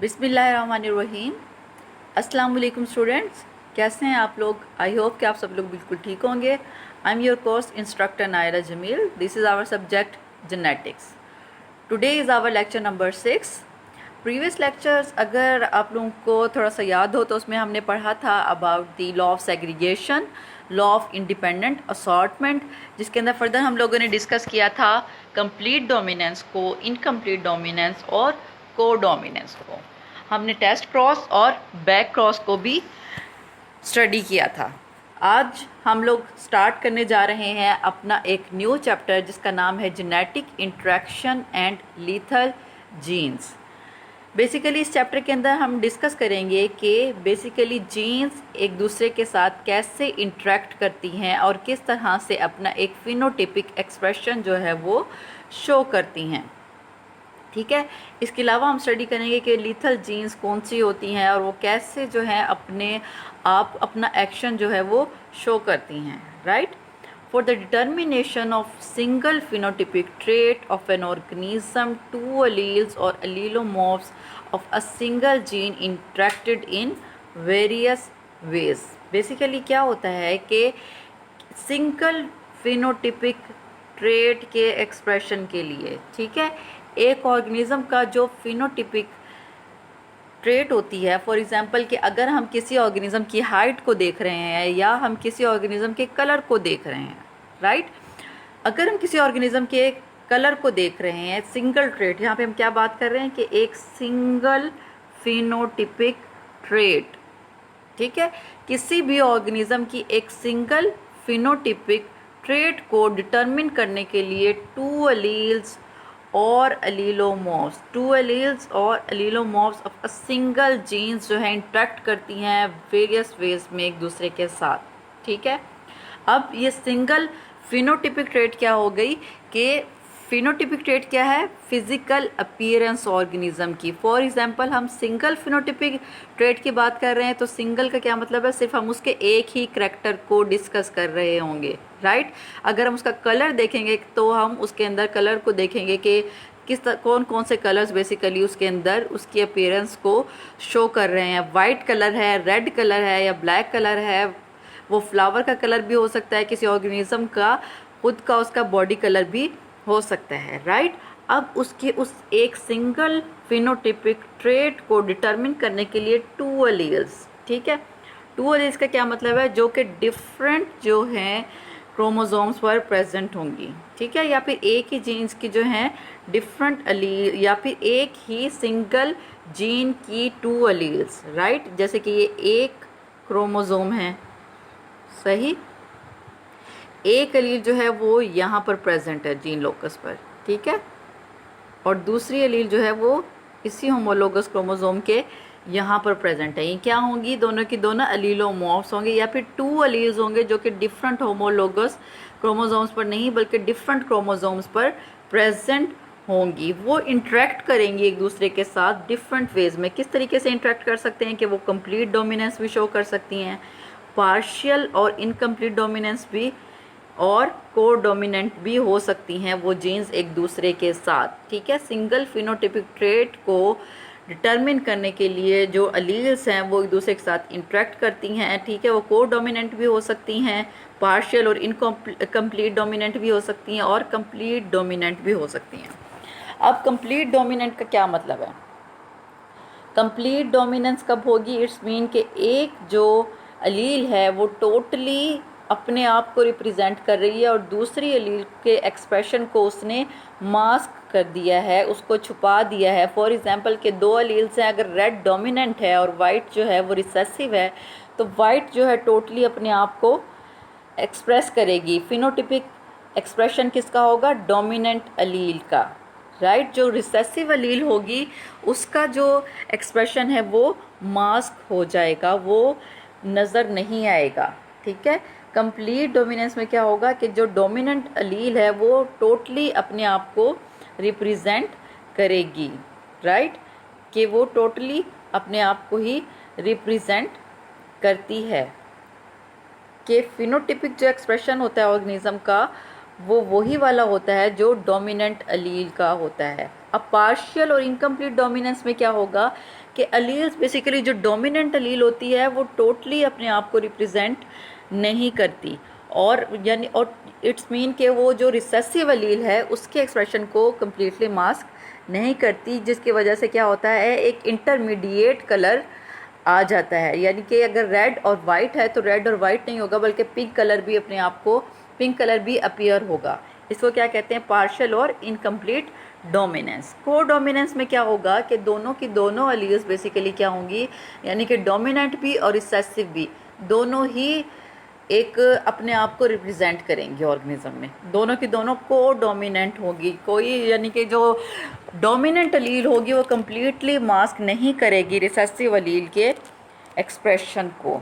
बिस्मिल्लाहिर्रहमानिर्रहीम। अस्सलाम वालेकुम स्टूडेंट्स, कैसे हैं आप लोग? आई होप कि आप सब लोग बिल्कुल ठीक होंगे। I am your course instructor Naira Jamil. This is our subject genetics. Today is our lecture number 6। Previous lectures अगर आप लोगों को थोड़ा सा याद हो तो उसमें हमने पढ़ा था about the law of segregation, law of independent assortment, जिसके अंदर फर्दर हम लोगों ने डिस्कस किया था कंप्लीट डोमिनेंस को, इनकम्प्लीट डोमिनेंस और को डोमिनेंस को। हमने टेस्ट क्रॉस और बैक क्रॉस को भी स्टडी किया था। आज हम लोग स्टार्ट करने जा रहे हैं अपना एक न्यू चैप्टर जिसका नाम है genetic interaction and lethal genes. Basically इस चैप्टर के अंदर हम डिस्कस करेंगे कि बेसिकली जीन्स एक दूसरे के साथ कैसे इंटरेक्ट करती हैं और किस तरह से अपना एक फिनोटिपिक एक्सप्रेशन जो है वो शो करती हैं। ठीक है, इसके अलावा हम स्टडी करेंगे कि लीथल जीन्स कौन सी होती हैं और वो कैसे जो है अपने आप अपना एक्शन जो है वो शो करती हैं। Right, for the determination of single phenotypic trait of an organism, two alleles or allelomorphs of a single gene interacted in various ways। Basically क्या होता है कि सिंगल फिनोटिपिक ट्रेट के एक्सप्रेशन के लिए, ठीक है, एक ऑर्गेनिज्म का जो फिनोटिपिक ट्रेट होती है, फॉर एग्जांपल कि अगर हम किसी ऑर्गेनिज्म की हाइट को देख रहे हैं या हम किसी ऑर्गेनिज्म के कलर को देख रहे हैं, राइट, अगर हम किसी ऑर्गेनिज्म के कलर को देख रहे हैं, सिंगल ट्रेट, यहाँ पे हम क्या बात कर रहे हैं कि एक सिंगल फिनोटिपिक ट्रेट, ठीक है, किसी भी ऑर्गेनिज्म की एक सिंगल फिनोटिपिक ट्रेट को डिटरमिन करने के लिए टू अलील्स और अलीलोमॉर्फ्स, टू अलील्स और अलीलोमॉर्फ्स ऑफ अ सिंगल जीन्स जो है इंटरेक्ट करती हैं वेरियस वेज में एक दूसरे के साथ। ठीक है, अब ये सिंगल फिनोटिपिक ट्रेट क्या हो गई कि फिनोटिपिक ट्रेट क्या है? फिजिकल अपीयरेंस ऑर्गेनिज्म की। फॉर एग्जांपल हम सिंगल फिनोटिपिक ट्रेट की बात कर रहे हैं तो सिंगल का क्या मतलब है? सिर्फ हम उसके एक ही करैक्टर को डिस्कस कर रहे होंगे। राइट, अगर हम उसका कलर देखेंगे तो हम उसके अंदर कलर को देखेंगे कि कौन कौन से कलर्स बेसिकली उसके अंदर उसकी अपीयरेंस को शो कर रहे हैं। वाइट कलर है, रेड कलर है या ब्लैक कलर है, वो फ्लावर का कलर भी हो सकता है, किसी ऑर्गेनिज्म का खुद का उसका बॉडी कलर भी हो सकता है। राइट, अब उसके उस एक सिंगल फिनोटिपिक ट्रेट को डिटरमिन करने के लिए टू अलील्स, ठीक है, टू अलील्स का क्या मतलब है? जो कि डिफरेंट जो हैं क्रोमोसोम्स पर प्रेजेंट होंगी, ठीक है, या फिर एक ही जीन्स की जो हैं डिफरेंट अलील, या फिर एक ही सिंगल जीन की टू अलील्स। राइट, जैसे कि ये एक क्रोमोसोम है, सही, एक अलील जो है वो यहाँ पर प्रेजेंट है जीन लोकस पर, ठीक है, और दूसरी अलील जो है वो इसी होमोलोगस क्रोमोसोम के यहाँ पर प्रेजेंट है। ये क्या होंगी? दोनों की दोनों अलीलोमॉर्फ्स होंगे या फिर टू अलील्स होंगे जो कि डिफरेंट होमोलोगस क्रोमोसोम्स पर नहीं बल्कि डिफरेंट क्रोमोसोम्स पर प्रेजेंट होंगी। वो इंटरेक्ट करेंगी एक दूसरे के साथ डिफरेंट वेज में। किस तरीके से इंटरेक्ट कर सकते हैं कि वो कंप्लीट डोमिनेंस भी शो कर सकती हैं, पार्शियल और इनकम्प्लीट डोमिनेंस भी, और को डोमिनेंट भी हो सकती हैं वो जीन्स एक दूसरे के साथ। ठीक है, सिंगल फिनोटिपिक ट्रेट को डिटरमिन करने के लिए जो अलील्स हैं वो एक दूसरे के साथ इंटरेक्ट करती हैं। ठीक है, वो को डोमिनेंट भी हो सकती हैं, पार्शियल और इनकम्प्लीट डोमिनेंट भी हो सकती हैं, और कंप्लीट डोमिनेंट भी हो सकती हैं। अब कंप्लीट डोमिनेंट का क्या मतलब है? कंप्लीट डोमिनेंस कब होगी? इट्स मीन कि एक जो अलील है वो टोटली अपने आप को रिप्रेजेंट कर रही है और दूसरी अलील के एक्सप्रेशन को उसने मास्क कर दिया है, उसको छुपा दिया है। फॉर एग्जांपल के दो अलील्स हैं, अगर रेड डोमिनेंट है और वाइट जो है वो रिसेसिव है, तो वाइट जो है टोटली अपने आप को एक्सप्रेस करेगी। फिनोटिपिक एक्सप्रेशन किसका होगा? डोमिनेंट अलील का। राइट, जो रिसेसिव अलील होगी उसका जो एक्सप्रेशन है वो मास्क हो जाएगा, वो नज़र नहीं आएगा। ठीक है, कंप्लीट डोमिनेंस में क्या होगा कि जो डोमिनेंट अलील है वो टोटली अपने आप को रिप्रेजेंट करेगी। राइट, कि वो टोटली अपने आप को ही रिप्रेजेंट करती है। कि फिनोटिपिक जो एक्सप्रेशन होता है ऑर्गेनिज्म का वो वही वाला होता है जो डोमिनेंट अलील का होता है। अब पार्शियल और इनकम्प्लीट डोमिनेंस में क्या होगा कि अलील्स बेसिकली जो डोमिनेंट अलील होती है वो टोटली अपने आप को रिप्रेजेंट नहीं करती, और यानी और इट्स मीन कि वो जो रिसेसिव अलील है उसके एक्सप्रेशन को कम्प्लीटली मास्क नहीं करती, जिसकी वजह से क्या होता है एक इंटरमीडिएट कलर आ जाता है। यानी कि अगर रेड और वाइट है तो रेड और वाइट नहीं होगा, बल्कि पिंक कलर भी अपने आप को पिंक कलर भी अपीयर होगा। इसको क्या कहते हैं, पार्शियल और इनकम्प्लीट डोमिनेंस। को डोमिनेंस में क्या होगा कि दोनों की दोनों अलील्स बेसिकली क्या होंगी, यानी कि डोमिनेंट भी और रिसेसिव भी दोनों ही एक अपने आप को रिप्रेजेंट करेंगे ऑर्गेनिज्म में, दोनों की दोनों को डोमिनेंट होगी। कोई यानी कि जो डोमिनेंट अलील होगी वो कम्प्लीटली मास्क नहीं करेगी रिसेसिव अलील के एक्सप्रेशन को,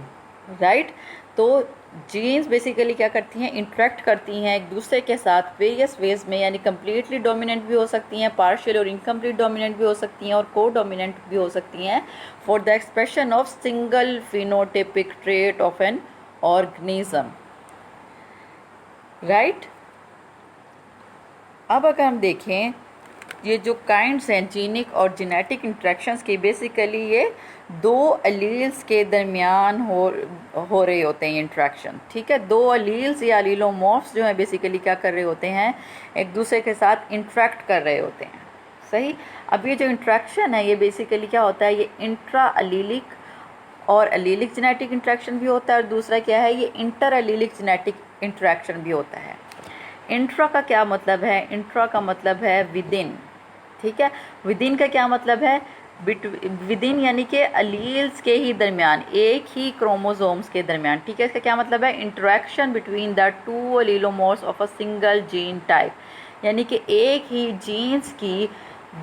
राइट। तो जीन्स बेसिकली क्या करती हैं, इंटरेक्ट करती हैं एक दूसरे के साथ वेरियस वेज में, यानी कम्प्लीटली डोमिनेंट भी हो सकती हैं, पार्शियल और इनकम्प्लीट डोमिनेंट भी हो सकती हैं, और को डोमिनेंट भी हो सकती हैं for the expression of single phenotypic trait of an organism, right. अब अगर हम देखें ये जो काइंड्स हैं जीनिक और जेनेटिक इंट्रैक्शंस की, बेसिकली ये दो अलील्स के दरमियान हो रहे होते हैं इंट्रैक्शन, ठीक है। दो अलील्स या अलीलोमॉर्फ्स जो हैं बेसिकली क्या कर रहे होते हैं, एक दूसरे के साथ इंट्रैक्ट कर रहे होते हैं, सही। अब ये जो इंट्रैक्शन है ये बेसिकली क्या होता है, ये इंट्रा अलीलिक और अलीलिक जेनेटिक इंट्रैक्शन भी होता है, और दूसरा क्या है, ये इंटर अलीलिक जेनेटिक इंट्रैक्शन भी होता है। इंट्रा का क्या मतलब है, इंट्रा का मतलब है विदिन, ठीक है। विदिन का क्या मतलब है, विदिन यानी कि अलील्स के ही दरमियान, एक ही क्रोमोसोम्स के दरमियान, ठीक है। इसका क्या मतलब है, interaction between the two allelomorphs of a single gene type, यानी कि एक ही जीन्स की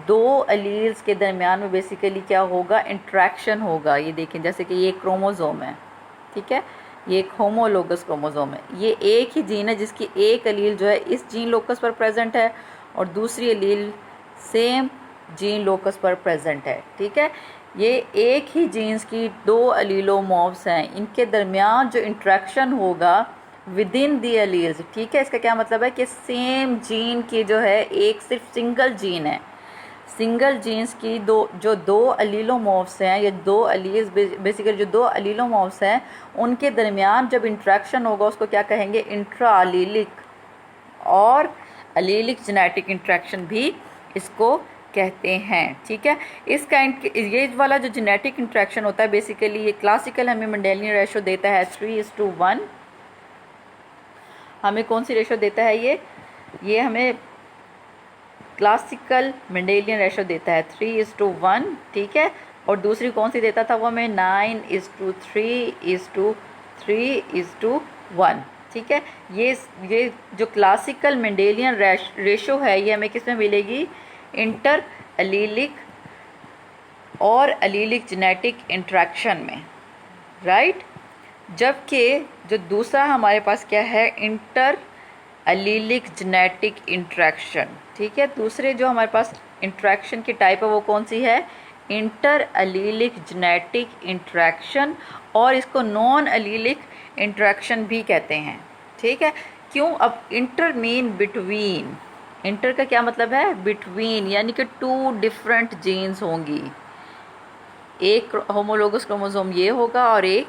दो अलील्स के दरमियान में बेसिकली क्या होगा, इंट्रैक्शन होगा। ये देखें जैसे कि ये क्रोमोसोम है, ठीक है, ये एक होमोलोगस क्रोमोसोम है, ये एक ही जीन है जिसकी एक अलील जो है इस जीन लोकस पर प्रेजेंट है और दूसरी अलील सेम जीन लोकस पर प्रेजेंट है, ठीक है। ये एक ही जीन्स की दो अलीलोमॉर्फ्स हैं, इनके दरमियान जो इंट्रैक्शन होगा विदिन दी अलील्स, ठीक है। इसका क्या मतलब है कि सेम जीन की जो है एक सिर्फ सिंगल जीन है, सिंगल जीन्स की दो अलीलोमॉर्फ्स हैं, या दो अलील्स बेसिकली जो दो अलीलोमॉर्फ्स हैं उनके दरमियान जब इंट्रैक्शन होगा उसको क्या कहेंगे, इंट्रा अलीलिक और अलीलिक जेनेटिक इंट्रैक्शन भी इसको कहते हैं, ठीक है। इस काइंड ये वाला जो जेनेटिक इंट्रैक्शन होता है बेसिकली ये क्लासिकल हमें मेंडेलियन रेशो देता है 3:1। हमें कौन सी रेशो देता है, ये हमें क्लासिकल मेंडेलियन रेशो देता है 3:1, ठीक है। और दूसरी कौन सी देता था, वो हमें 9:3:3:1, ठीक है। ये जो क्लासिकल मेंडेलियन रेशो है ये हमें किस में मिलेगी, इंटर अलीलिक और अलीलिक जेनेटिक इंट्रैक्शन में, राइट। जबकि जो दूसरा हमारे पास क्या है, इंटर अलीलिक जेनेटिक इंट्रैक्शन, ठीक है। दूसरे जो हमारे पास इंट्रैक्शन की टाइप है वो कौन सी है, इंटर अलीलिक जेनेटिक इंट्रैक्शन, और इसको नॉन अलीलिक इंट्रैक्शन भी कहते हैं, ठीक है। क्यों, अब इंटर मीन बिटवीन, इंटर का क्या मतलब है, बिटवीन, यानी कि टू डिफरेंट जीन्स होंगी, एक होमोलोगस क्रोमोसोम ये होगा और एक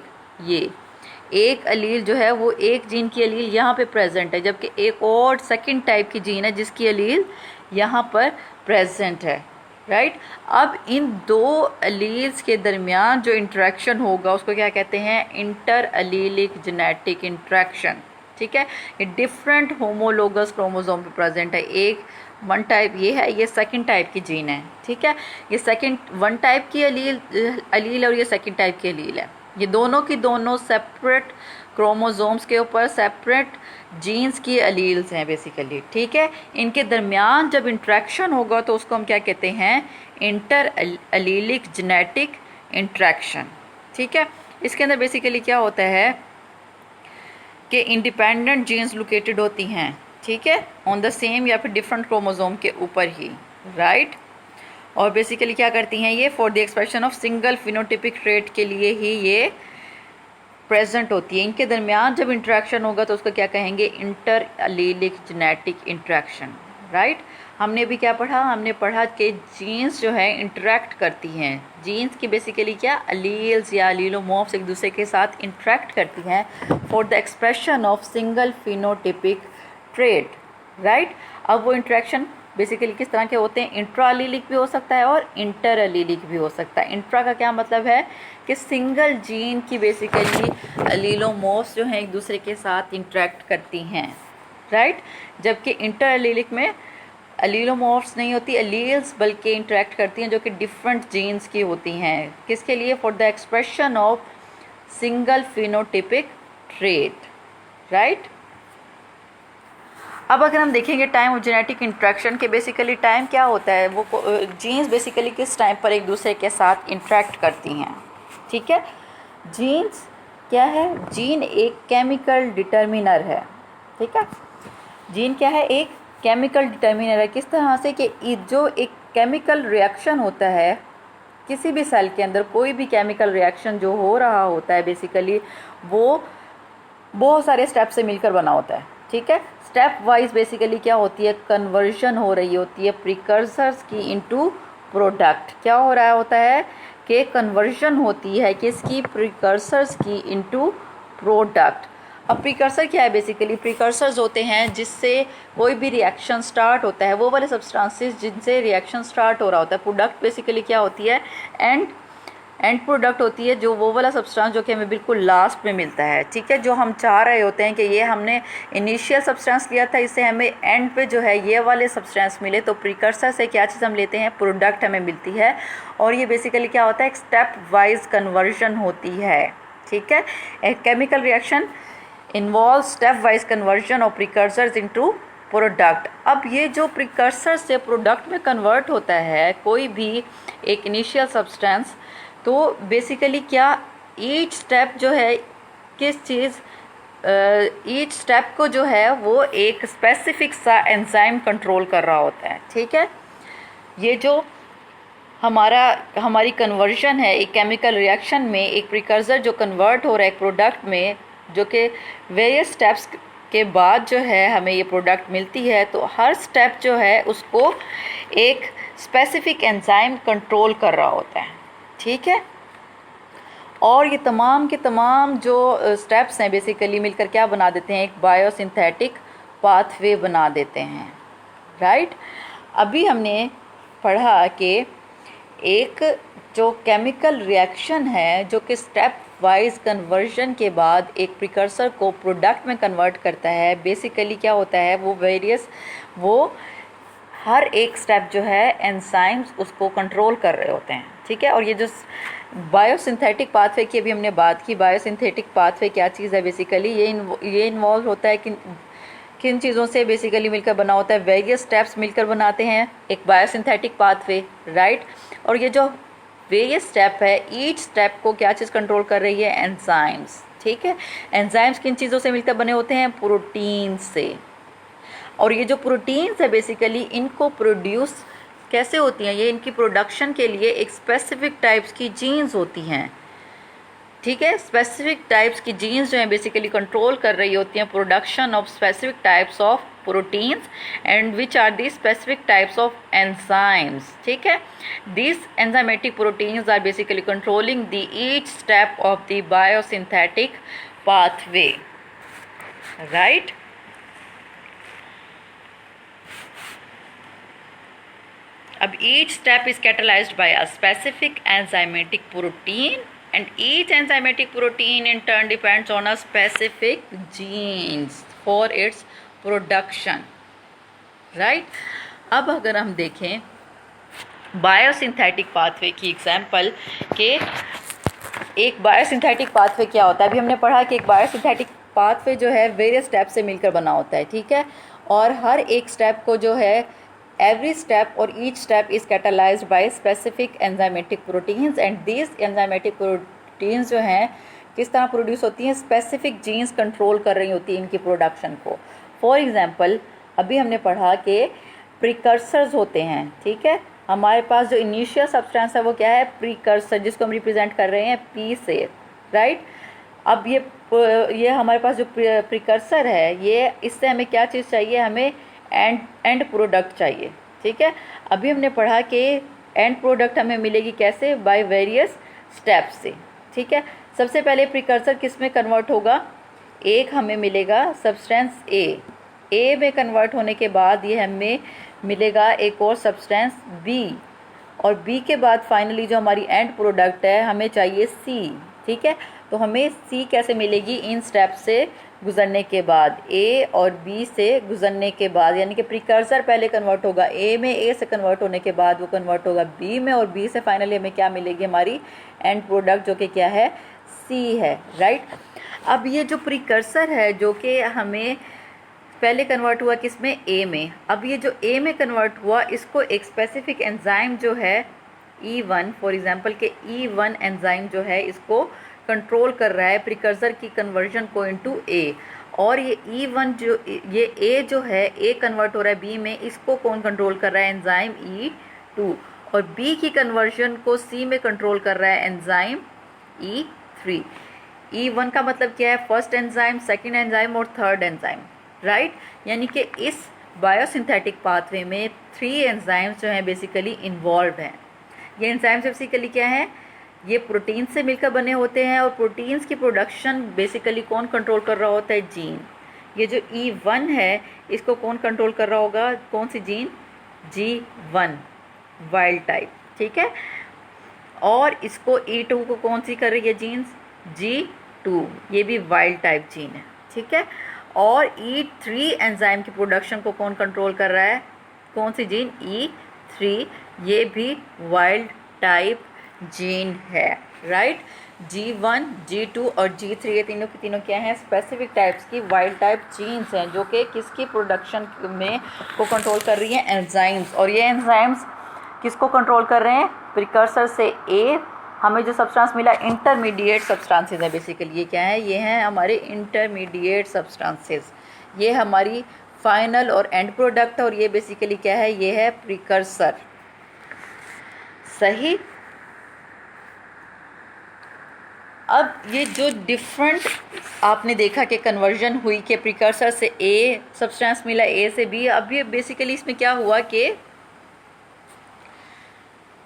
एक अलील जो है वो एक जीन की अलील यहाँ पे प्रेजेंट है, जबकि एक और सेकंड टाइप की जीन है जिसकी अलील यहाँ पर प्रेजेंट है, राइट। अब इन दो अलील्स के दरमियान जो इंट्रैक्शन होगा उसको क्या कहते हैं, इंटर अलीलिक जेनेटिक इंट्रैक्शन, ठीक है। ये डिफरेंट होमोलोगस क्रोमोसोम पे प्रेजेंट है, एक वन टाइप ये है, ये सेकंड टाइप की जीन है, ठीक है। ये सेकंड वन टाइप की अलील और ये सेकंड टाइप की अलील है, ये दोनों की दोनों सेपरेट क्रोमोसोम्स के ऊपर सेपरेट जीन्स की अलील्स हैं बेसिकली, ठीक है। इनके दरमियान जब इंट्रैक्शन होगा तो उसको हम क्या कहते हैं, इंटर अलीलिक जेनेटिक इंट्रैक्शन, ठीक है। इसके अंदर बेसिकली क्या होता है कि इंडिपेंडेंट जीन्स लोकेटेड होती हैं, ठीक है, ऑन द सेम या फिर डिफरेंट क्रोमोसोम के ऊपर ही, राइट। और बेसिकली क्या करती हैं ये, for the expression of single phenotypic trait के लिए ही ये प्रेजेंट होती है। इनके दरमियान जब इंट्रैक्शन होगा तो उसको क्या कहेंगे, inter allelic genetic interaction, right. हमने भी क्या पढ़ा, हमने पढ़ा कि जीन्स जो है इंटरेक्ट करती हैं। जीन्स की बेसिकली क्या, अलील्स या अलीलोमॉर्फ्स एक दूसरे के साथ इंटरेक्ट करती हैं for the expression of single phenotypic trait, right. अब वो इंटरेक्शन बेसिकली किस तरह के होते हैं, इंट्रा अलीलिक भी हो सकता है और इंटर अलीलिक भी हो सकता है। इंट्रा का क्या मतलब है कि सिंगल जीन की बेसिकली अलीलोमॉर्फ्स जो हैं एक दूसरे के साथ इंटरेक्ट करती हैं, राइट। जबकि इंटर अलीलिक में अलीलोमॉर्फ्स नहीं होती, अलील्स बल्कि इंटरेक्ट करती हैं जो कि डिफरेंट जीन्स की होती हैं। किसके लिए, for the expression of single phenotypic trait, right. अब अगर हम देखेंगे टाइम ऑफ जेनेटिक इंट्रैक्शन के, बेसिकली टाइम क्या होता है, वो जीन्स बेसिकली किस टाइम पर एक दूसरे के साथ इंटरेक्ट करती हैं, ठीक है। जीन्स क्या है, जीन एक केमिकल डिटर्मिनर है, ठीक है। जीन क्या है, एक केमिकल डिटर्मिनर है। किस तरह से कि जो एक केमिकल रिएक्शन होता है किसी भी सेल के अंदर, कोई भी केमिकल रिएक्शन जो हो रहा होता है बेसिकली वो बहुत सारे स्टेप से मिलकर बना होता है, ठीक है। स्टेप वाइज बेसिकली क्या होती है, कन्वर्जन हो रही होती है प्रिकर्सर्स की इनटू प्रोडक्ट। क्या हो रहा होता है कि कन्वर्जन होती है किसकी, प्रिकर्सर्स की इनटू प्रोडक्ट। अब प्रिकर्सर क्या है, बेसिकली प्रिकर्सर्स होते हैं जिससे कोई भी रिएक्शन स्टार्ट होता है, वो वाले सब्सटेंसेस जिनसे रिएक्शन स्टार्ट हो रहा होता है। प्रोडक्ट बेसिकली क्या होती है, एंड प्रोडक्ट होती है, जो वो वाला सब्सटेंस जो कि हमें बिल्कुल लास्ट में मिलता है, ठीक है। जो हम चाह रहे होते हैं कि ये हमने इनिशियल सब्सटेंस लिया था, इससे हमें एंड पे जो है ये वाले सब्सटेंस मिले, तो प्रिकर्सर से क्या चीज़ हम लेते हैं, प्रोडक्ट हमें मिलती है। और ये बेसिकली क्या होता है, एक स्टेप वाइज कन्वर्जन होती है, ठीक है। एक chemical reaction involve step wise conversion of precursors into product. अब ये जो प्रिकर्सर से प्रोडक्ट में कन्वर्ट होता है कोई भी एक इनिशियल सब्सटेंस, तो बेसिकली क्या ईच स्टेप जो है किस चीज़, ईच स्टेप को जो है वो एक स्पेसिफिक सा एंजाइम कंट्रोल कर रहा होता है, ठीक है। ये जो हमारी कन्वर्जन है एक केमिकल रिएक्शन में, एक प्रिकर्सर जो कन्वर्ट हो रहा है एक प्रोडक्ट में, जो कि वेरियस स्टेप्स के बाद जो है हमें ये प्रोडक्ट मिलती है, तो हर स्टेप जो है उसको एक स्पेसिफिक एंजाइम कंट्रोल कर रहा होता है, ठीक है। और ये तमाम के तमाम जो स्टेप्स हैं बेसिकली मिलकर क्या बना देते हैं, एक बायोसिंथेटिक पाथवे बना देते हैं, राइट। अभी हमने पढ़ा कि एक जो केमिकल रिएक्शन है जो कि स्टेप वाइज कन्वर्जन के बाद एक प्रिकर्सर को प्रोडक्ट में कन्वर्ट करता है, बेसिकली क्या होता है, वो हर एक स्टेप जो है एंजाइम्स उसको कंट्रोल कर रहे होते हैं, ठीक है। और ये जो बायोसिंथेटिक पाथवे की अभी हमने बात की, बायोसिंथेटिक पाथवे क्या चीज़ है, बेसिकली ये इन्वॉल्व होता है कि किन चीज़ों से बेसिकली मिलकर बना होता है, वेरियस स्टेप्स मिलकर बनाते हैं एक बायोसिंथेटिक पाथवे, राइट। और ये जो वेरियस स्टेप है, ईच स्टेप को क्या चीज़ कंट्रोल कर रही है, एंजाइम्स, ठीक है। एंजाइम्स किन चीज़ों से मिलकर बने होते हैं, प्रोटीन से। और ये जो प्रोटीन्स है बेसिकली इनको प्रोड्यूस कैसे होती हैं, ये इनकी प्रोडक्शन के लिए एक स्पेसिफिक टाइप्स की जीन्स होती हैं, ठीक है। स्पेसिफिक टाइप्स की जीन्स जो हैं बेसिकली कंट्रोल कर रही होती हैं production of specific types of proteins and which are the specific types of enzymes, ठीक है। This enzymatic proteins are basically controlling the each step of the biosynthetic pathway, right. अब each step is catalyzed by a specific enzymatic protein and each enzymatic protein in turn depends on a specific genes for its production, right। अब अगर हम देखें biosynthetic pathway की example के एक biosynthetic pathway क्या होता है, अभी हमने पढ़ा कि एक बायोसिंथेटिक पाथवे जो है वेरियस स्टेप से मिलकर बना होता है, ठीक है। और हर एक स्टेप को जो है every step or each step is catalyzed by specific enzymatic proteins and these enzymatic proteins जो हैं किस तरह प्रोड्यूस होती हैं, स्पेसिफिक जीन्स कंट्रोल कर रही होती हैं इनकी प्रोडक्शन को। फॉर एग्जांपल अभी हमने पढ़ा कि प्रिकर्सर्स होते हैं, ठीक है। हमारे पास जो इनिशियल सब्सटेंस है वो क्या है, प्रिकर्सर, जिसको हम रिप्रेजेंट कर रहे हैं पी से, राइट। अब ये हमारे पास जो प्रिकर्सर है, ये इससे हमें क्या चीज़ चाहिए, हमें एंड प्रोडक्ट चाहिए, ठीक है। अभी हमने पढ़ा कि एंड प्रोडक्ट हमें मिलेगी कैसे, बाय वेरियस स्टेप्स से, ठीक है। सबसे पहले प्रिकर्सर किस में कन्वर्ट होगा, एक हमें मिलेगा सब्सटेंस ए में कन्वर्ट होने के बाद ये हमें मिलेगा एक और सब्सटेंस बी, और बी के बाद फाइनली जो हमारी एंड प्रोडक्ट है हमें चाहिए सी, ठीक है। तो हमें सी कैसे मिलेगी, इन स्टेप से गुजरने के बाद, ए और बी से गुजरने के बाद, यानी कि प्रिकर्सर पहले कन्वर्ट होगा ए में, ए से कन्वर्ट होने के बाद वो कन्वर्ट होगा बी में, और बी से फाइनली हमें क्या मिलेगी, हमारी एंड प्रोडक्ट जो कि क्या है, सी है, राइट। अब ये जो प्रिकर्सर है जो कि हमें पहले कन्वर्ट हुआ किस में, ए में, अब ये जो ए में कन्वर्ट हुआ इसको एक स्पेसिफिक एंजाइम जो है E1, फॉर एग्जांपल के E1 एंजाइम जो है इसको कंट्रोल कर रहा है प्रिकर्सर की कन्वर्जन को इनटू ए, और ये E1 जो ये ए जो है ए कन्वर्ट हो रहा है बी में, इसको कौन कंट्रोल कर रहा है, एंजाइम E2, और बी की कन्वर्जन को सी में कंट्रोल कर रहा है एंजाइम E3। E1 का मतलब क्या है, फर्स्ट एंजाइम, सेकेंड एंजाइम और थर्ड एंजाइम, राइट। यानी कि इस बायोसिंथेटिक पाथवे में 3 एंजाइम्स जो हैं बेसिकली इन्वॉल्व हैं। ये एंजाइम्स बेसिकली क्या है, ये प्रोटीन से मिलकर बने होते हैं, और प्रोटीन्स की प्रोडक्शन बेसिकली कौन कंट्रोल कर रहा होता है, जीन। ये जो E1 है इसको कौन कंट्रोल कर रहा होगा, कौन सी जीन, G1 वाइल्ड टाइप, ठीक है। और इसको E2 को कौन सी कर रही है जीन्स, G2, ये भी वाइल्ड टाइप जीन है, ठीक है। और E3 एंजाइम की प्रोडक्शन को कौन कंट्रोल कर रहा है, कौन सी जीन, E3, ये भी वाइल्ड टाइप जीन है, राइट। G1, G2 और G3 ये तीनों की तीनों क्या हैं, स्पेसिफिक टाइप्स की वाइल्ड टाइप जीन्स हैं जो कि किसकी प्रोडक्शन में को कंट्रोल कर रही हैं, एंजाइम्स। और ये एंजाइम्स किसको कंट्रोल कर रहे हैं, प्रिकर्सर से ए हमें जो सब्सटेंस मिला इंटरमीडिएट सब्सटेंसेस है बेसिकली, ये क्या है, ये हैं हमारे इंटरमीडिएट सब्सटेंसेस, ये हमारी फाइनल और एंड प्रोडक्ट, और ये बेसिकली क्या है, ये है प्रिकर्सर, सही। अब ये जो डिफरेंट आपने देखा कि कन्वर्जन हुई कि प्रिकर्सर से ए सब्सटेंस मिला, ए से बी, अब ये बेसिकली इसमें क्या हुआ कि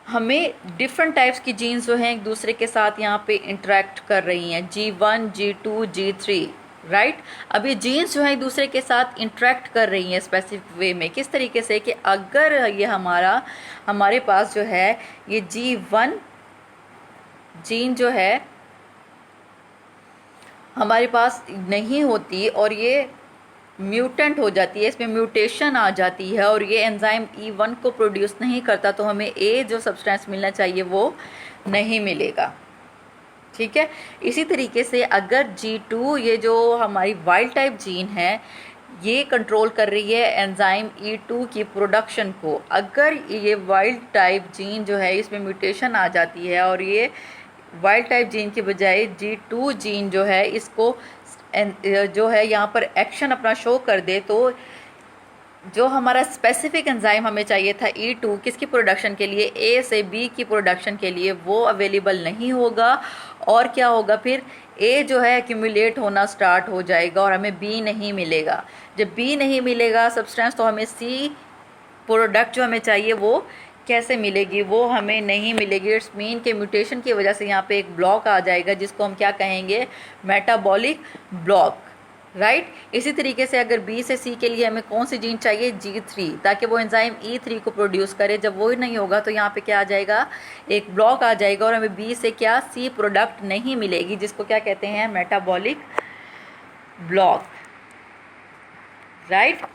हमें डिफरेंट टाइप्स की जीन्स जो हैं एक दूसरे के साथ यहाँ पे इंटरेक्ट कर रही हैं, G1, G2, G3, राइट। अब ये जीन्स जो है एक दूसरे के साथ इंटरेक्ट कर रही हैं स्पेसिफिक वे में, किस तरीके से कि अगर ये हमारे पास जो है ये G1 जीन जो है हमारे पास नहीं होती और ये म्यूटेंट हो जाती है, इसमें म्यूटेशन आ जाती है और ये एंजाइम E1 को प्रोड्यूस नहीं करता, तो हमें ए जो सब्सटेंस मिलना चाहिए वो नहीं मिलेगा, ठीक है। इसी तरीके से अगर G2 ये जो हमारी वाइल्ड टाइप जीन है ये कंट्रोल कर रही है एंजाइम E2 की प्रोडक्शन को, अगर ये वाइल्ड टाइप जीन जो है इसमें म्यूटेशन आ जाती है और ये वाइल्ड टाइप जीन के बजाय G2 जीन जो है इसको जो है यहाँ पर एक्शन अपना शो कर दे, तो जो हमारा स्पेसिफिक एंजाइम हमें चाहिए था E2 किसकी प्रोडक्शन के लिए, ए से बी की प्रोडक्शन के लिए, वो अवेलेबल नहीं होगा। और क्या होगा फिर, ए जो है एक्यूमुलेट होना स्टार्ट हो जाएगा और हमें बी नहीं मिलेगा। जब बी नहीं मिलेगा सब्सटेंस, तो हमें सी प्रोडक्ट जो हमें चाहिए वो कैसे मिलेगी, वो हमें नहीं मिलेगी। इट्स मीन के म्यूटेशन की वजह से यहाँ पे एक ब्लॉक आ जाएगा जिसको हम क्या कहेंगे, मेटाबॉलिक ब्लॉक, राइट। इसी तरीके से अगर बी से सी के लिए हमें कौन सी जीन चाहिए, G3, ताकि वो एंजाइम E3 को प्रोड्यूस करे। जब वो ही नहीं होगा तो यहाँ पे क्या आ जाएगा, एक ब्लॉक आ जाएगा और हमें बी से क्या, सी प्रोडक्ट नहीं मिलेगी, जिसको क्या कहते हैं, मेटाबॉलिक ब्लॉक, राइट।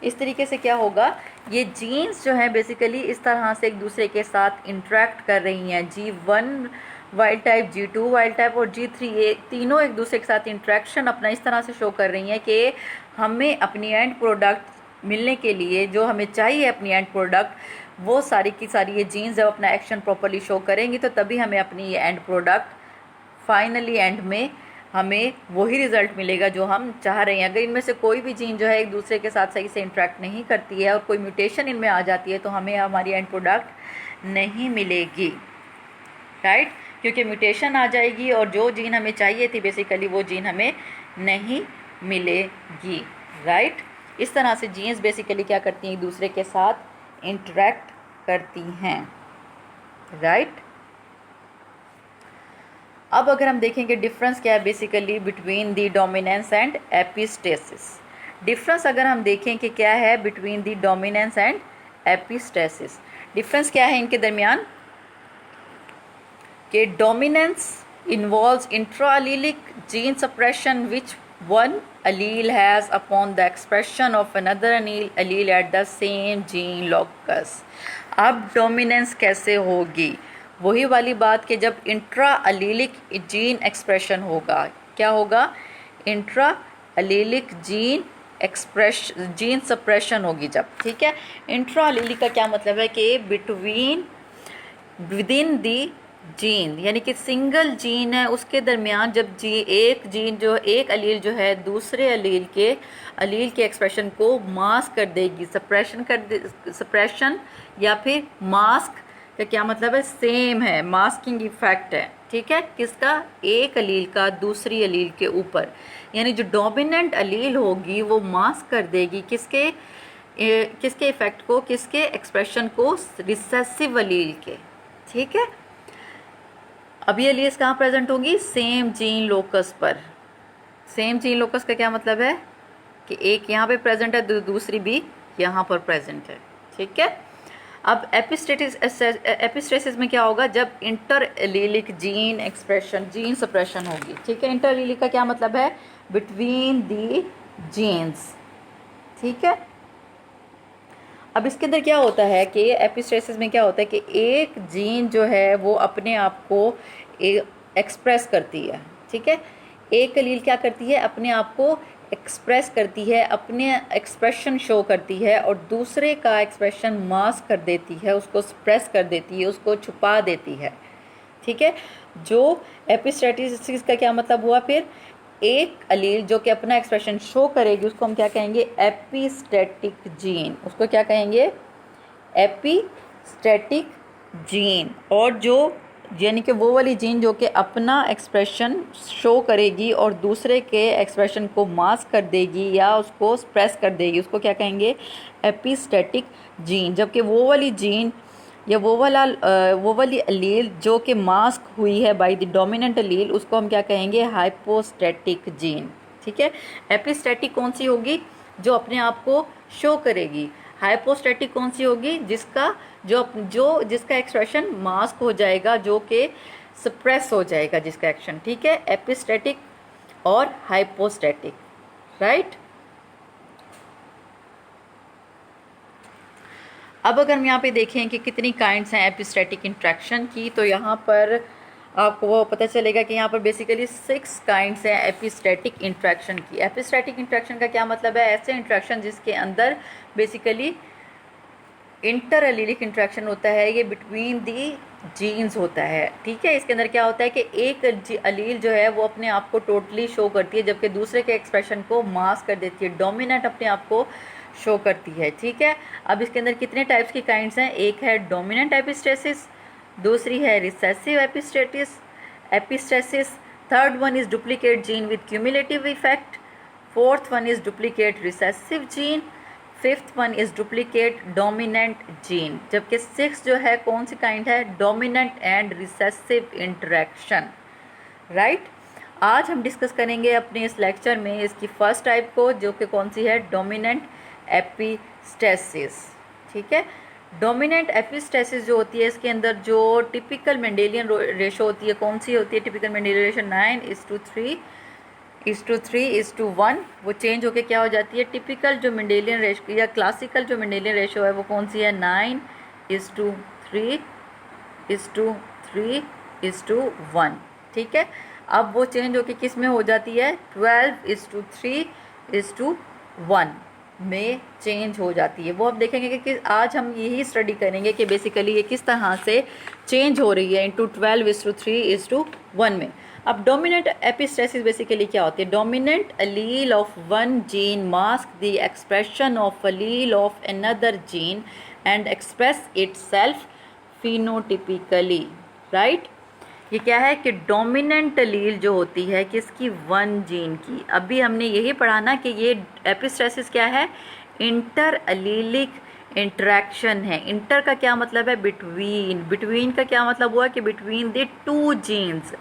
इस तरीके से क्या होगा, ये जीन्स जो हैं बेसिकली इस तरह से एक दूसरे के साथ इंटरेक्ट कर रही हैं। G1 wild type, G2 wild type और G3 ये तीनों एक दूसरे के साथ इंटरेक्शन अपना इस तरह से शो कर रही हैं कि हमें अपनी एंड प्रोडक्ट मिलने के लिए जो हमें चाहिए अपनी एंड प्रोडक्ट, वो सारी की सारी ये जीन्स जब अपना एक्शन प्रॉपर्ली शो करेंगी तो तभी हमें अपनी ये एंड प्रोडक्ट फाइनली एंड में हमें वही रिज़ल्ट मिलेगा जो हम चाह रहे हैं। अगर इनमें से कोई भी जीन जो है एक दूसरे के साथ सही से इंटरेक्ट नहीं करती है और कोई म्यूटेशन इनमें आ जाती है तो हमें हमारी एंड प्रोडक्ट नहीं मिलेगी, राइट, क्योंकि म्यूटेशन आ जाएगी और जो जीन हमें चाहिए थी बेसिकली वो जीन हमें नहीं मिलेगी, राइट। इस तरह से जीन्स बेसिकली क्या करती हैं, एक दूसरे के साथ इंटरेक्ट करती हैं, राइट। अब अगर हम देखेंगे डिफरेंस क्या है basically between the dominance and epistasis. Difference अगर हम देखें कि क्या है between the dominance and epistasis, difference क्या है इनके दरमियान कि dominance involves intra-allelic gene suppression which one allele has upon the expression of another allele at the same gene locus। अब डोमिनेंस कैसे होगी, वही वाली बात कि जब इंट्रा अलीलिक जीन एक्सप्रेशन होगा, क्या होगा, इंट्रा अलीलिक जीन सप्रेशन होगी जब, ठीक है। इंट्रा अलीलिक का क्या मतलब है कि विदिन दी जीन, यानी कि सिंगल जीन है उसके दरमियान जब एक जीन जो एक अलील जो है दूसरे अलील के एक्सप्रेशन को मास्क कर देगी, सप्रेशन या फिर मास्क का क्या मतलब है, सेम है, मास्किंग इफेक्ट है, ठीक है, किसका, एक अलील का दूसरी अलील के ऊपर। यानी जो डोमिनेंट अलील होगी वो मास्क कर देगी किसके इफेक्ट को, किसके एक्सप्रेशन को, रिसेसिव अलील के, ठीक है। अब ये अलील्स कहाँ प्रेजेंट होंगी, सेम जीन लोकस पर। सेम जीन लोकस का क्या मतलब है कि एक यहाँ पे प्रेजेंट है, दूसरी भी यहाँ पर प्रेजेंट है, ठीक है। अब एपिस्टेसिस में क्या होगा, जब inter allelic gene expression, gene suppression होगी, ठीक है। इंटर एलीलिक का क्या मतलब है, बिटवीन दी जीन्स, ठीक है। अब इसके अंदर क्या होता है कि एपिस्टेसिस में क्या होता है कि एक जीन जो है वो अपने आप को एक्सप्रेस करती है, ठीक है। एक अलील क्या करती है, अपने आप को एक्सप्रेस करती है, अपने एक्सप्रेशन शो करती है, और दूसरे का एक्सप्रेशन मास्क कर देती है, उसको सप्रेस कर देती है, उसको छुपा देती है, ठीक है। जो एपिस्टेसिस का क्या मतलब हुआ, फिर एक अलील जो कि अपना एक्सप्रेशन शो करेगी उसको हम क्या कहेंगे, एपिस्टेटिक जीन, उसको क्या कहेंगे, एपिस्टेटिक जीन। और जो यानी कि वो वाली जीन जो कि अपना एक्सप्रेशन शो करेगी और दूसरे के एक्सप्रेशन को मास्क कर देगी या उसको सप्रेस कर देगी, उसको क्या कहेंगे, एपिस्टेटिक जीन। जबकि वो वाली जीन या वो वाली अलील जो कि मास्क हुई है बाय द डोमिनेंट अलील, उसको हम क्या कहेंगे, हाइपोस्टेटिक जीन, ठीक है। एपिस्टेटिक कौन सी होगी, जो अपने आप को शो करेगी। हाइपोस्टेटिक कौन सी होगी, जिसका एक्सप्रेशन मास्क हो जाएगा, जो कि सप्रेस हो जाएगा जिसका एक्शन, ठीक है। एपिस्टेटिक और हाइपोस्टेटिक, राइट। अब अगर हम यहाँ पे देखें कि कितनी काइंड्स हैं एपिस्टेटिक इंट्रैक्शन की, तो यहाँ पर आपको वो पता चलेगा कि यहाँ पर बेसिकली 6 काइंड्स हैं एपिस्टेटिक इंट्रैक्शन की। एपिस्टेटिक इंट्रैक्शन का क्या मतलब है, ऐसे इंट्रैक्शन जिसके अंदर बेसिकली इंटर एलीलिक इंट्रैक्शन होता है, ये बिटवीन दी जीन्स होता है, ठीक है। इसके अंदर क्या होता है कि एक अलील जो है वो अपने आप को टोटली शो करती है, जबकि दूसरे के एक्सप्रेशन को मास्क कर देती है, डोमिनेंट अपने आप को शो करती है, ठीक है। अब इसके अंदर कितने टाइप्स की काइंड्स हैं, एक है डोमिनेंट एपिस्टेसिस, दूसरी है recessive epistasis, third one is duplicate gene with cumulative effect, fourth one is duplicate recessive gene, fifth one is duplicate dominant gene. जबकि 6 जो है कौन सी काइंड है, dominant and recessive interaction, right. आज हम डिस्कस करेंगे अपने इस लेक्चर में इसकी फर्स्ट टाइप को, जो कि कौन सी है, डोमिनेंट एपिस्टेसिस, ठीक है। डोमिनेंट एपिस्टेसिस जो होती है, इसके अंदर जो टिपिकल मेंडेलियन रेशो होती है, कौन सी होती है, टिपिकल मेंडेलियन रेशो 9:3:1, वो चेंज होके क्या हो जाती है, टिपिकल जो मेंडेलियन रेशो या क्लासिकल जो मेंडेलियन रेशो है वो कौन सी है, 9:3:1, ठीक है। अब वो चेंज होके किस में हो जाती है, 12:3:1 में चेंज हो जाती है। वो अब देखेंगे कि आज हम यही स्टडी करेंगे कि बेसिकली ये किस तरह से चेंज हो रही है इनटू 12:3:1 में। अब डोमिनेंट एपिस्टेसिस बेसिकली क्या होती है, dominant allele of one gene mask the expression of Aleel of another gene and express itself phenotypically, right. ये क्या है कि डोमिनेंट अलील जो होती है किसकी, वन जीन की। अभी हमने यही पढ़ा ना कि ये एपिस्टेसिस क्या है, इंटर अलीलिक इंटरेक्शन है। इंटर का क्या मतलब है? बिटवीन। बिटवीन का क्या मतलब हुआ कि between the two genes,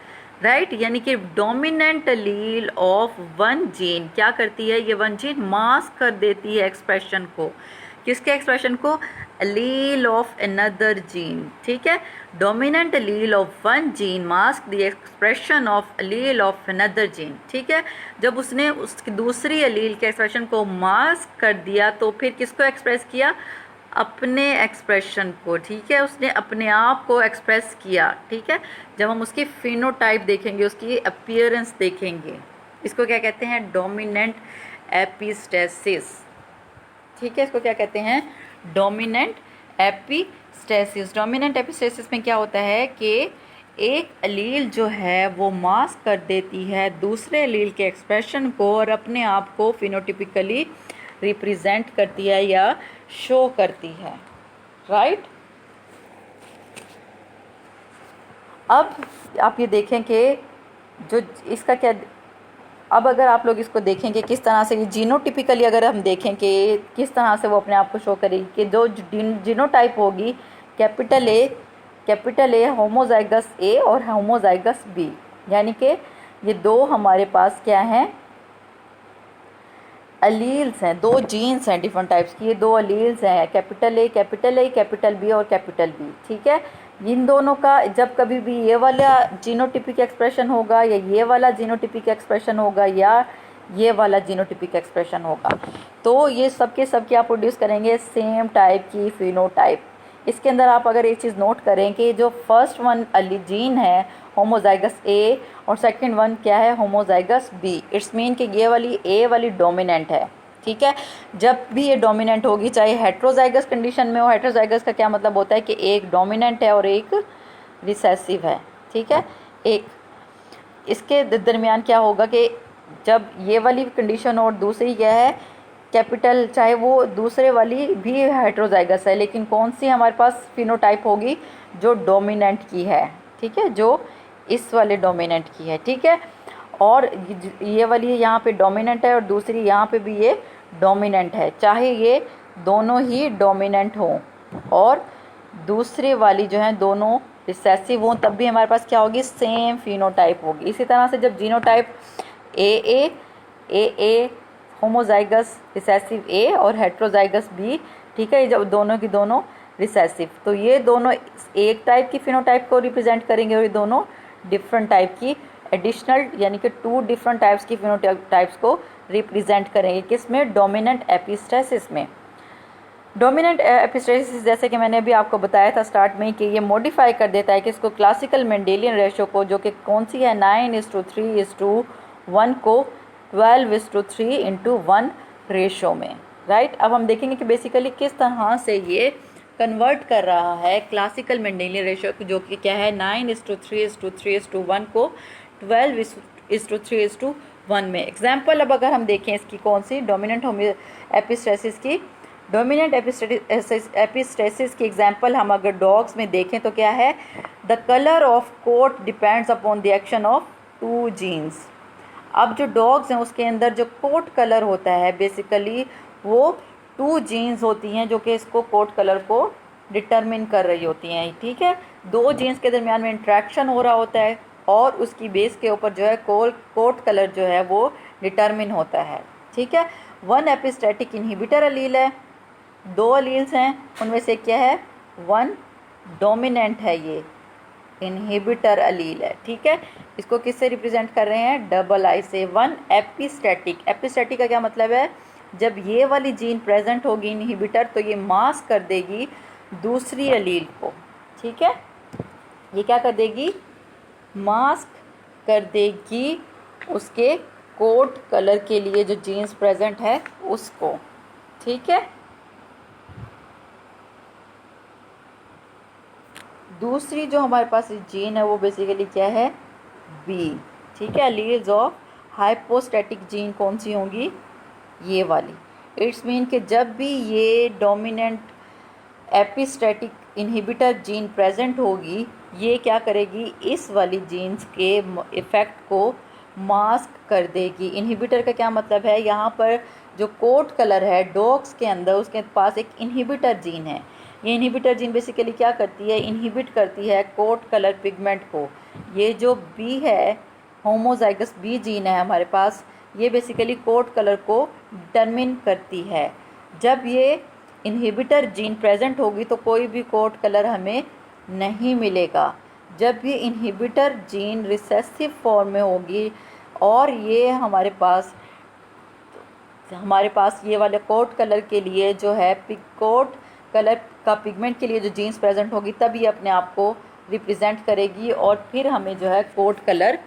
right. यानी कि dominant allele of one gene क्या करती है? ये वन जीन मास्क कर देती है एक्सप्रेशन को। किसके एक्सप्रेशन को? अलील ऑफ अनदर जीन, ठीक है। Dominant allele of one gene mask the expression of Aleel of another gene, ठीक है। जब उसने उसकी दूसरी अलील के एक्सप्रेशन को मास्क कर दिया तो फिर किसको एक्सप्रेस किया? अपने एक्सप्रेशन को, ठीक है। उसने अपने आप को एक्सप्रेस किया, ठीक है। जब हम उसकी फिनोटाइप देखेंगे, उसकी अपीयरेंस देखेंगे, इसको क्या कहते हैं? डोमिनेंट एपिस्टेसिस, ठीक है। इसको क्या कहते हैं? Dominant epistasis. डोमिनेंट एपिस्टेसिस में क्या होता है कि एक अलील जो है वो मास्क कर देती है दूसरे अलील के एक्सप्रेशन को और अपने आप को फिनोटिपिकली रिप्रेजेंट करती है या शो करती है, राइट। अब आप ये देखें कि जो इसका क्या, अब अगर आप लोग इसको देखें कि किस तरह से ये जीनोटिपिकली अगर हम देखें कि किस तरह से वो अपने आप को शो करेगी कि जो जीनोटाइप होगी कैपिटल ए होमोजाइगस ए और होमोजाइगस बी, यानी कि ये दो हमारे पास क्या हैं? अलील्स हैं, दो जीन्स हैं डिफरेंट टाइप्स की, ये दो अलील्स हैं, कैपिटल ए कैपिटल बी और कैपिटल बी, ठीक है। इन दोनों का जब कभी भी ये वाला जीनोटिपिक एक्सप्रेशन होगा या ये वाला जीनोटिपिक एक्सप्रेशन होगा या ये वाला जीनोटिपिक एक्सप्रेशन होगा, तो ये सब के सब क्या प्रोड्यूस करेंगे? सेम टाइप की फिनोटाइप। इसके अंदर आप अगर एक चीज़ नोट करें कि जो फर्स्ट वन जीन है होमोजाइगस ए और सेकंड वन क्या है? Homozygous B. इट्स मीन कि ये वाली ए वाली डोमिनेंट है, ठीक है। जब भी ये डोमिनेंट होगी, चाहे हेट्रोजाइगस कंडीशन में हो, हेट्रोजाइगस का क्या मतलब होता है कि एक डोमिनेंट है और एक रिसेसिव है, ठीक है। एक इसके दरमियान क्या होगा कि जब ये वाली कंडीशन और दूसरी क्या है? कैपिटल, चाहे वो दूसरे वाली भी हेट्रोजाइगस है, लेकिन कौन सी हमारे पास फिनोटाइप होगी? जो डोमिनेंट की है, ठीक है, जो इस वाले डोमिनेंट की है, ठीक है। और ये वाली यहाँ पे डोमिनेंट है और दूसरी यहाँ पे भी ये डोमिनेंट है, चाहे ये दोनों ही डोमिनेंट हों और दूसरे वाली जो है दोनों रिसेसिव हों, तब भी हमारे पास क्या होगी? सेम फिनोटाइप होगी। इसी तरह से जब जीनोटाइप ए होमोजाइगस रिसेसिव ए और हेट्रोजाइगस बी, ठीक है, जब दोनों की दोनों रिसेसिव, तो ये दोनों एक टाइप की फिनोटाइप को रिप्रेजेंट करेंगे और ये दोनों डिफरेंट टाइप की एडिशनल यानी कि टू डिफरेंट टाइप्स की फिनोटाइप्स को रिप्रेजेंट करेंगे। किस में? डोमिनेंट एपिस्टेसिस में। डोमिनेंट एपिस्टेसिस जैसे कि मैंने अभी आपको बताया था स्टार्ट में कि ये मॉडिफाई कर देता है कि इसको क्लासिकल मेंडेलियन रेशो को, जो कि कौन सी है? 9:3:1 को 12:3:1 रेशो में, राइट। अब हम देखेंगे कि बेसिकली किस तरह से ये कन्वर्ट कर रहा है क्लासिकल मेंडेलियन रेशो जो कि क्या है? 9:3:3:1 को 12:3:1 में। एग्जाम्पल अब अगर हम देखें इसकी कौन सी? डोमिनेंट एपिस्टेसिस की। डोमिनेंट एपिस्टेसिस की एग्जाम्पल हम अगर डॉग्स में देखें तो क्या है? The colour of coat depends upon the action of two genes. अब जो डॉग्स हैं उसके अंदर जो कोट कलर होता है बेसिकली वो टू जीन्स होती हैं जो कि इसको कोट कलर को डिटरमिन कर रही होती हैं, ठीक है। दो जीन्स के दरमियान में इंट्रैक्शन हो रहा होता है और उसकी बेस के ऊपर जो है कोट कलर जो है वो डिटरमिन होता है, ठीक है। वन एपिस्टेटिक इनहिबिटर अलील है, दो अलील्स हैं, उनमें से क्या है? वन डोमिनेंट है, ये इनहिबिटर अलील है, ठीक है। इसको किससे रिप्रेजेंट कर रहे हैं? डबल आई से। One epistatic. एपिस्टेटिक का क्या मतलब है? जब ये वाली जीन प्रेजेंट होगी इनहिबिटर तो ये मास्क कर देगी दूसरी अलील को, ठीक है। ये क्या कर देगी? मास्क कर देगी उसके कोट कलर के लिए जो जीन्स प्रेजेंट है उसको, ठीक है। दूसरी जो हमारे पास जीन है वो बेसिकली क्या है? बी, ठीक है। अलील्स ऑफ हाइपोस्टैटिक जीन कौन सी होंगी? ये वाली। इट्स मीन कि जब भी ये dominant epistatic inhibitor gene present होगी ये क्या करेगी? इस वाली जीन्स के इफ़ेक्ट को मास्क कर देगी। इनहिबिटर का क्या मतलब है? यहाँ पर जो कोट कलर है डॉग्स के अंदर, उसके पास एक इनहिबिटर जीन है। ये इनहिबिटर जीन बेसिकली क्या करती है, इनहिबिट करती है कोट कलर पिगमेंट को। ये जो बी है, होमोजाइगस बी जीन है हमारे पास, ये बेसिकली कोट कलर को डिटरमिन करती है। जब ये इनहिबिटर जीन प्रेजेंट होगी तो कोई भी कोट कलर हमें नहीं मिलेगा। जब ये इनहिबिटर जीन रिसेसिव फॉर्म में होगी और ये हमारे पास ये वाले कोट कलर के लिए जो है कोट कलर का पिगमेंट के लिए जो जीन्स प्रेजेंट होगी, तब ये अपने आप को रिप्रेजेंट करेगी और फिर हमें जो है कोट कलर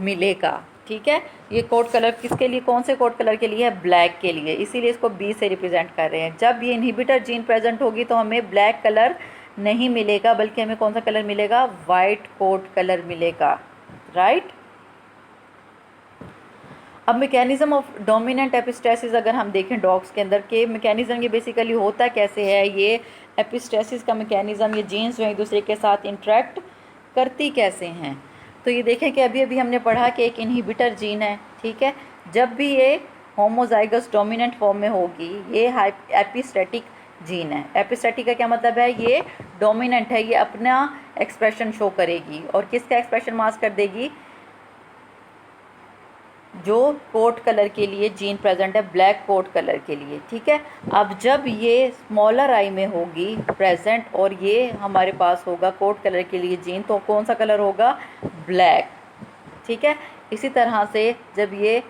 मिलेगा। ठीक है, ये कोट कलर किसके लिए, कौन से कोट कलर के लिए है, ब्लैक के लिए, इसीलिए इसको बी से रिप्रेजेंट कर रहे हैं। जब ये इनहिबिटर जीन प्रेजेंट होगी तो हमें ब्लैक कलर नहीं मिलेगा, बल्कि हमें कौन सा कलर मिलेगा, वाइट कोट कलर मिलेगा। राइट। अब मैकेनिज्म ऑफ डोमिनेंट एपिस्टेसिस अगर हम देखें डॉग्स के अंदर के मैकेनिज्म, ये बेसिकली होता कैसे है, ये एपिस्टेसिस का मैकेनिज्म, ये जीन्स जो एक दूसरे के साथ इंटरेक्ट करती कैसे हैं। तो ये देखें कि अभी हमने पढ़ा कि एक इनहिबिटर जीन है। ठीक है, जब भी ये होमोजाइगस डोमिनेंट फॉर्म में होगी, ये एपिस्टेटिक जीन है। एपिस्टेटिक का क्या मतलब है, ये डोमिनेंट है, ये अपना एक्सप्रेशन शो करेगी और किसका एक्सप्रेशन मास्क कर देगी, जो कोट कलर के लिए जीन प्रेजेंट है, ब्लैक कोट कलर के लिए। ठीक है, अब जब ये स्मॉलर आई में होगी प्रेजेंट और ये हमारे पास होगा कोट कलर के लिए जीन, तो कौन सा कलर होगा, ब्लैक। ठीक है, इसी तरह से जब ये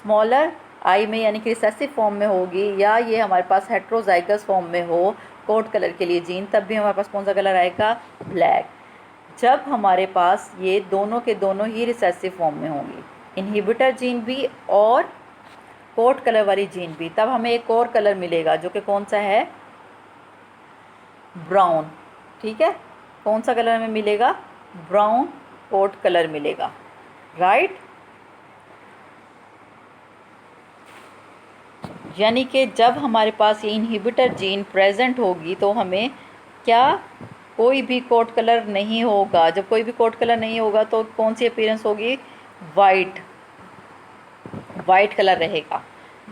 स्मॉलर आई में यानी कि रिसेसिव फॉर्म में होगी या ये हमारे पास हेट्रोजाइगस फॉर्म में हो कोट कलर के लिए जीन, तब भी हमारे पास कौन सा कलर आएगा, ब्लैक। जब हमारे पास ये दोनों के दोनों ही रिसेसिव फॉर्म में होंगी, इनहिबिटर जीन भी और कोट कलर वाली जीन भी, तब हमें एक और कलर मिलेगा जो कि कौन सा है, ब्राउन। ठीक है, कौन सा कलर हमें मिलेगा, ब्राउन कोट कलर मिलेगा। राइट। यानी कि जब हमारे पास ये इनहिबिटर जीन प्रेजेंट होगी तो हमें क्या, कोई भी कोट कलर नहीं होगा। जब कोई भी कोट कलर नहीं होगा तो कौन सी अपीयरेंस होगी, वाइट कलर रहेगा।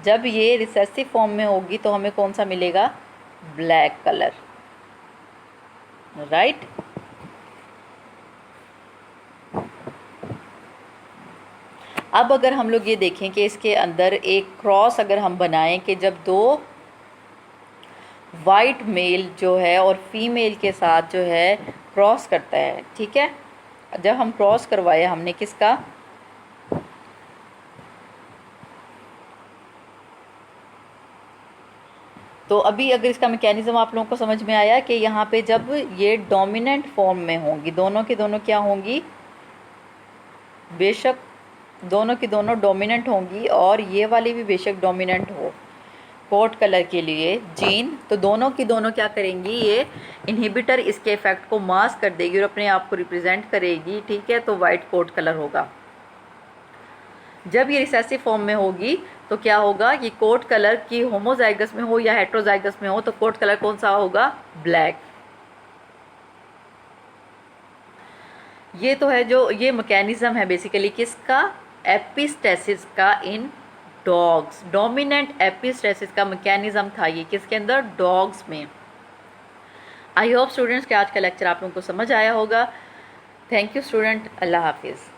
जब ये रिसेसिव फॉर्म में होगी तो हमें कौन सा मिलेगा, ब्लैक कलर। राइट। अब अगर हम लोग ये देखें कि इसके अंदर एक क्रॉस अगर हम बनाएं कि जब दो वाइट मेल जो है और फीमेल के साथ जो है क्रॉस करता है। ठीक है, जब हम क्रॉस करवाए हमने किसका, तो अभी अगर इसका मैकेनिज्म आप लोगों को समझ में आया कि यहाँ पे जब ये डोमिनेंट फॉर्म में होंगी, दोनों की दोनों क्या होंगी, बेशक दोनों की दोनों डोमिनेंट होंगी और ये वाली भी बेशक डोमिनेंट हो कोट कलर के लिए जीन, तो दोनों की दोनों क्या करेंगी, ये इनहिबिटर इसके इफेक्ट को मास्क कर देगी और अपने आप को रिप्रेजेंट करेगी। ठीक है, तो वाइट कोट कलर होगा। जब ये रिसेसिव फॉर्म में होगी तो क्या होगा, ये कोट कलर की होमोजाइगस में हो या हेट्रोजाइगस में हो तो कोट कलर कौन सा होगा, ब्लैक। ये तो है जो ये मैकेनिज्म है बेसिकली किसका, एपिस्टेसिस का इन डॉग्स। डोमिनेंट एपिस्टेसिस का मैकेनिज्म था ये किसके अंदर, डॉग्स में। आई होप स्टूडेंट्स कि आज का लेक्चर आप लोगों को समझ आया होगा। थैंक यू स्टूडेंट, अल्लाह हाफिज़।